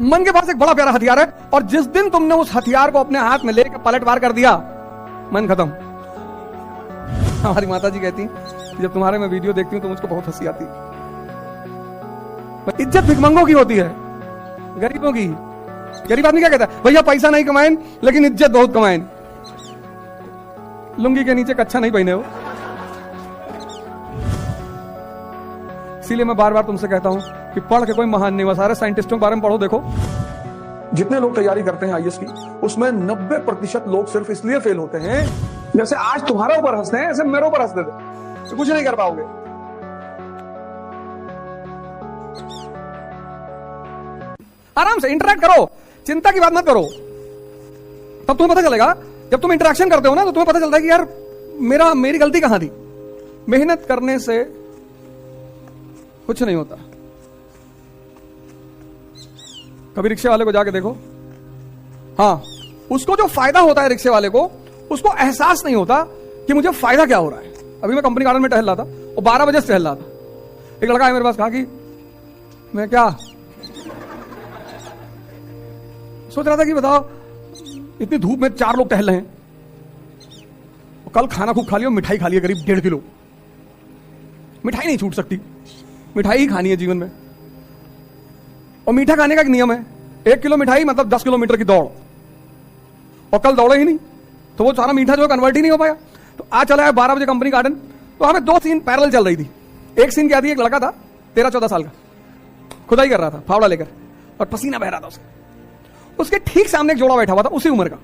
मन के पास एक बड़ा प्यारा हथियार है, और जिस दिन तुमने उस हथियार को अपने हाथ में लेकर पलटवार कर दिया, मन खत्म। हमारी माता जी कहती जब तुम्हारे मैं वीडियो देखती हूं तो मुझको बहुत हंसी आती है। इज्जत भिखमंगों की होती है, गरीबों की। गरीब आदमी क्या कहता है, भैया पैसा नहीं कमाएं लेकिन इज्जत बहुत कमाएं। लुंगी के नीचे कच्छा नहीं पहने हो। इसीलिए मैं बार बार तुमसे कहता हूं कि पढ़ के कोई महान नहीं हुआ। सारे साइंटिस्टों के बारे में पढ़ो, देखो जितने लोग तैयारी करते हैं आईएएस की, उसमें 90% लोग सिर्फ इसलिए फेल होते हैं, जैसे आज तुम्हारे ऊपर हंसते हैं ऐसे मेरे ऊपर हंसते थे, तो कुछ नहीं कर पाओगे। आराम से इंटरेक्ट करो, चिंता की बात मत करो। तब तुम्हें पता चलेगा, जब तुम इंटरेक्शन करते हो ना, तो तुम्हें पता चलता है कि यार मेरी गलती कहां थी। मेहनत करने से कुछ नहीं होता। कभी रिक्शे वाले को जाके देखो, हाँ, उसको जो फायदा होता है रिक्शे वाले को, उसको एहसास नहीं होता कि मुझे फायदा क्या हो रहा है। अभी मैं कंपनी गार्डन में टहल रहा था, और 12 बजे से टहल रहा था। एक लड़का है मेरे पास, कहा कि मैं क्या सोच रहा था कि बताओ, इतनी धूप में 4 लोग टहल रहे हैं, कल खाना खूब खा लिया, मिठाई खा लिया करीब 1.5 किलो। मिठाई नहीं छूट सकती, मिठाई ही खानी है जीवन में। और मीठा खाने का एक नियम है, 1 किलो मिठाई मतलब 10 किलोमीटर की दौड़। और कल दौड़े ही नहीं, तो वो सारा मीठा जो है कन्वर्ट ही नहीं हो पाया। तो आज चला है 12 बजे कंपनी गार्डन, तो हमें 2 सीन पैरेलल चल रही थी। एक सीन क्या थी, एक लड़का था 13-14 साल का, खुदाई कर रहा था फावड़ा लेकर, और पसीना बह रहा था उसके ठीक सामने एक जोड़ा बैठा हुआ था उसी उम्र का।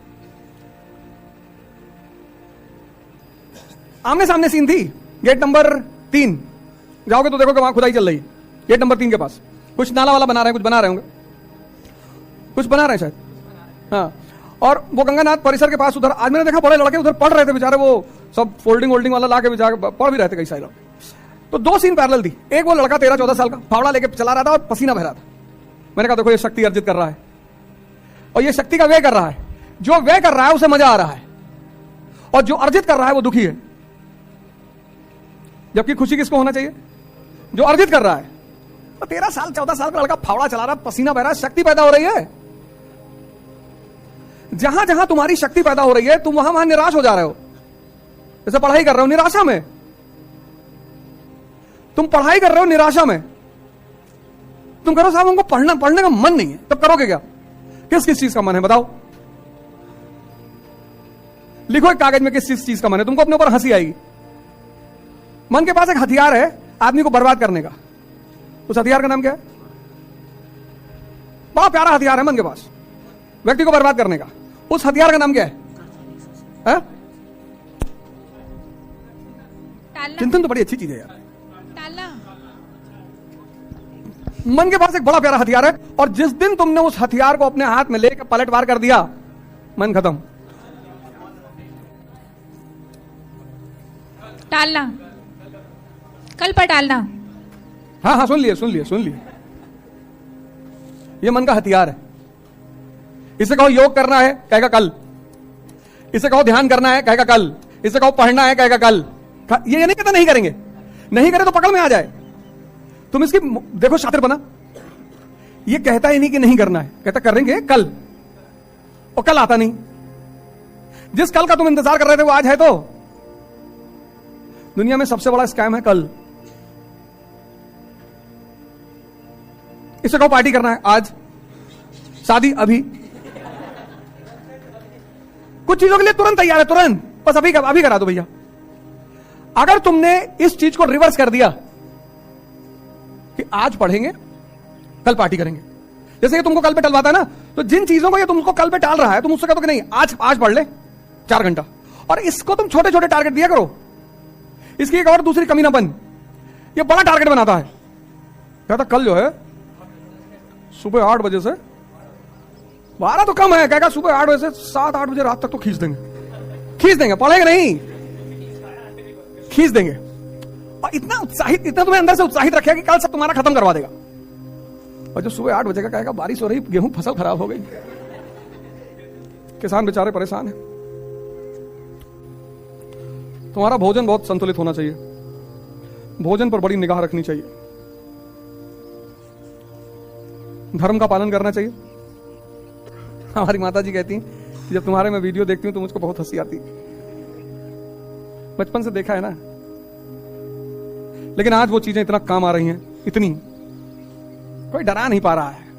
आमने सामने सीन थी। गेट नंबर 3 जाओगे तो देखो कि वहां खुदाई चल रही है। गेट नंबर 3 के पास कुछ नाला वाला बना रहे हैं, कुछ बना रहे होंगे, कुछ बना रहे हैं शायद, हाँ। और वो गंगानाथ परिसर के पास उधर आज मैंने देखा बड़े लड़के उधर पढ़ रहे थे बेचारे, वो सब फोल्डिंग वोल्डिंग वाला लाके पढ़ भी रहे थे कई सारे लोग। तो 2 सीन पैरेलल थी। एक वो लड़का 13-14 साल का फावड़ा लेके चला रहा था और पसीना बह रहा था। मैंने कहा देखो ये शक्ति अर्जित कर रहा है, और ये शक्ति का व्यय कर रहा है। जो व्यय कर रहा है उसे मजा आ रहा है, और जो अर्जित कर रहा है वो दुखी है। जबकि खुशी किसको होना चाहिए, जो अर्जित कर रहा है। तो 13-14 साल का लड़का फावड़ा चला रहा, पसीना बह रहा, शक्ति पैदा हो रही है। जहां जहां तुम्हारी शक्ति पैदा हो रही है, तुम वहां निराश हो जा रहे हो। जैसे पढ़ाई कर रहे हो निराशा में, तुम पढ़ाई कर रहे हो निराशा में, तुम करो साहब हमको पढ़ने का मन नहीं है, तब करोगे क्या? किस किस चीज का मन है बताओ, लिखो एक कागज में किस चीज का मन है, तुमको अपने ऊपर हंसी आएगी। मन के पास एक हथियार है आदमी को बर्बाद करने का। उस हथियार का नाम क्या है? बड़ा प्यारा हथियार है मन के पास व्यक्ति को बर्बाद करने का। उस हथियार का नाम क्या है? चिंतन तो बड़ी अच्छी चीज है यार। मन के पास एक बड़ा प्यारा हथियार है, और जिस दिन तुमने उस हथियार को अपने हाथ में लेकर पलटवार कर दिया, मन खत्म। टालना, कल पर टालना। हाँ हाँ, सुन लिए। ये मन का हथियार है। इसे कहो योग करना है, कहेगा कल। इसे कहो ध्यान करना है, कहेगा कल। इसे कहो पढ़ना है, कहेगा कल। ये नहीं कहता नहीं करेंगे, नहीं करे तो पकड़ में आ जाए। तुम इसकी देखो शातिर बना, ये कहता ही नहीं कि नहीं करना है, कहता करेंगे कल, और कल आता नहीं। जिस कल का तुम इंतजार कर रहे थे वो आज है। तो दुनिया में सबसे बड़ा स्कैम है कल। इसे कहो पार्टी करना है आज, शादी अभी। कुछ चीजों के लिए तुरंत तैयार है, तुरंत, बस अभी करा दो भैया। अगर तुमने इस चीज को रिवर्स कर दिया कि आज पढ़ेंगे कल पार्टी करेंगे, जैसे कि तुमको कल पे टलवाता है ना, तो जिन चीजों को ये तुमको कल पे टाल रहा है, तुम उससे कहते हो कि नहीं आज पढ़ ले 4 घंटा, और इसको तुम छोटे छोटे टारगेट दिया करो। इसकी एक और दूसरी कमी ना बन, ये बड़ा टारगेट बनाता है। कहता कल जो है सुबह 8 बजे से 12 तो कम है, कहेगा सुबह 8 बजे से 7-8 बजे रात तक तो खींच देंगे, पढ़ेंगे नहीं, खींच देंगे। और इतना तुम्हें अंदर से उत्साहित रखेगा कि कल सब तुम्हारा खत्म करवा देगा। और जो सुबह 8 बजे का कहेगा बारिश हो रही, गेहूं फसल खराब हो गई, किसान बेचारे परेशान है। तुम्हारा भोजन बहुत संतुलित होना चाहिए, भोजन पर बड़ी निगाह रखनी चाहिए। धर्म का पालन करना चाहिए। हमारी माता जी कहती हैं कि जब तुम्हारे मैं वीडियो देखती हूं तो मुझको बहुत हंसी आती, बचपन से देखा है ना। लेकिन आज वो चीजें इतना काम आ रही हैं, इतनी कोई डरा नहीं पा रहा है।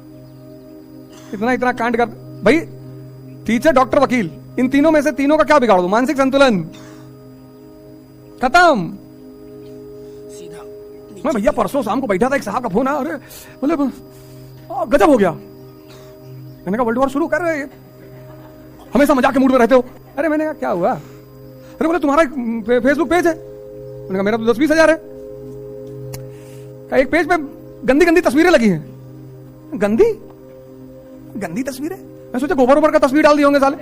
इतना कांड कर भाई, टीचर डॉक्टर वकील, इन तीनों में से तीनों का क्या बिगाड़ दो? मानसिक संतुलन खत्म। मैं भैया परसों शाम को बैठा था, एक साहब का फोन आया, अरे बोले गजब हो गया। मैंने कहा वर्ल्ड वॉर शुरू कर रहे हैं, हमेशा मजाक के मूड में रहते हो। अरे मैंने कहा क्या हुआ? अरे बोले तुम्हारा फेसबुक पेज है। मैंने कहा मेरा तो 10-20 हजार है। एक पेज पे गंदी गंदी तस्वीरें लगी हैं। गंदी गंदी तस्वीरें? मैं सोचा गोबर ओबर का तस्वीर डाल दिए होंगे साले,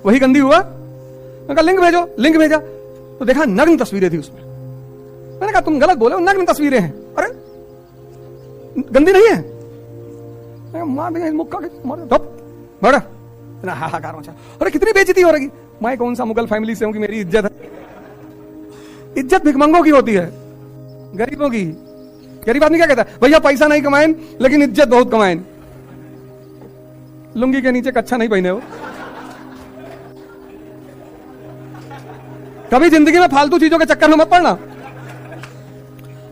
वही गंदी हुआ। मैंने कहा लिंक भेजो, लिंक भेजा तो देखा नग्न तस्वीरें थी उसमें। मैंने कहा तुम गलत बोले, नग्न तस्वीरें हैं। अरे गंदी नहीं है? मार देंगे मुक्का बड़ा हाहाकार मचा। अरे कितनी बेइज्जती हो रही। मैं कौन सा मुगल फैमिली से हूं कि मेरी इज्जत है? इज्जत भिखमंगों की होती है, गरीबों की। गरीब आदमी क्या कहता है? भैया पैसा नहीं कमाएं लेकिन इज्जत बहुत कमाएं। लुंगी के नीचे कच्छा नहीं पहने हो। कभी जिंदगी में फालतू चीजों के चक्कर में मत पड़ना।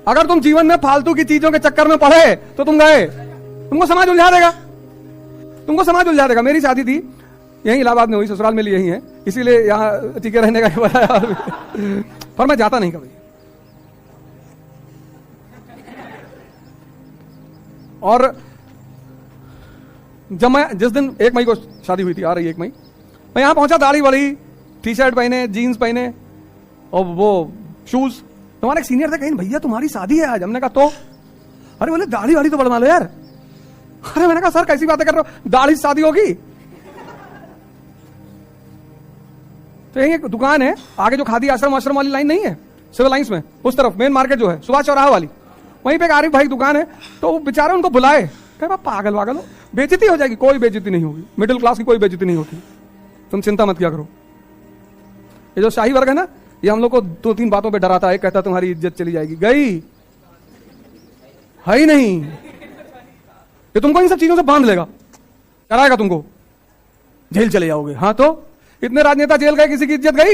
अगर तुम जीवन में फालतू की चीजों के चक्कर में पड़े तो तुम गए, तुमको समाज उलझा देगा, तुमको समाज उलझा देगा। मेरी शादी थी यहीं इलाहाबाद में हुई, ससुराल में यही है, इसीलिए यहां टिके रहने का बताया। पर मैं जाता नहीं कभी। और जब मैं जिस दिन 1 मई को शादी हुई थी, आ रही 1 मई, मैं यहां पहुंचा, दाढ़ी वाली, टी शर्ट पहने, जीन्स पहने और वो शूज। तुम्हारे एक सीनियर थे, कहीं भैया तुम्हारी शादी है आज। हमने कहा तो? अरे बोले दाढ़ी वाली तो बढ़वा लो यार। अरे मैंने कहा सर कैसी बातें कर रहे हो, दाढ़ी से शादी होगी? तो यही एक दुकान है आगे, जो खादी आश्रम वाली लाइन नहीं है, सिविल लाइंस में उस तरफ मेन मार्केट जो है, सुभाष चौराहा वाली, वहीं पे एक आरिफ भाई दुकान है। तो वो बेचारे उनको बुलाए, कहे पागल वागल हो, बेइज्जती हो जाएगी। कोई बेइज्जती नहीं होगी, मिडिल क्लास की कोई बेइज्जती नहीं होती, तुम चिंता मत किया करो। ये जो शाही वर्ग है ना, ये हम लोग को 2-3 बातों पे डराता है। कहता तुम्हारी इज्जत चली जाएगी, गई है ही नहीं। ये तुमको इन सब चीजों से बांध लेगा, डराएगा तुमको, जेल चले जाओगे। हाँ तो इतने राजनेता जेल गए, किसी की इज्जत गई?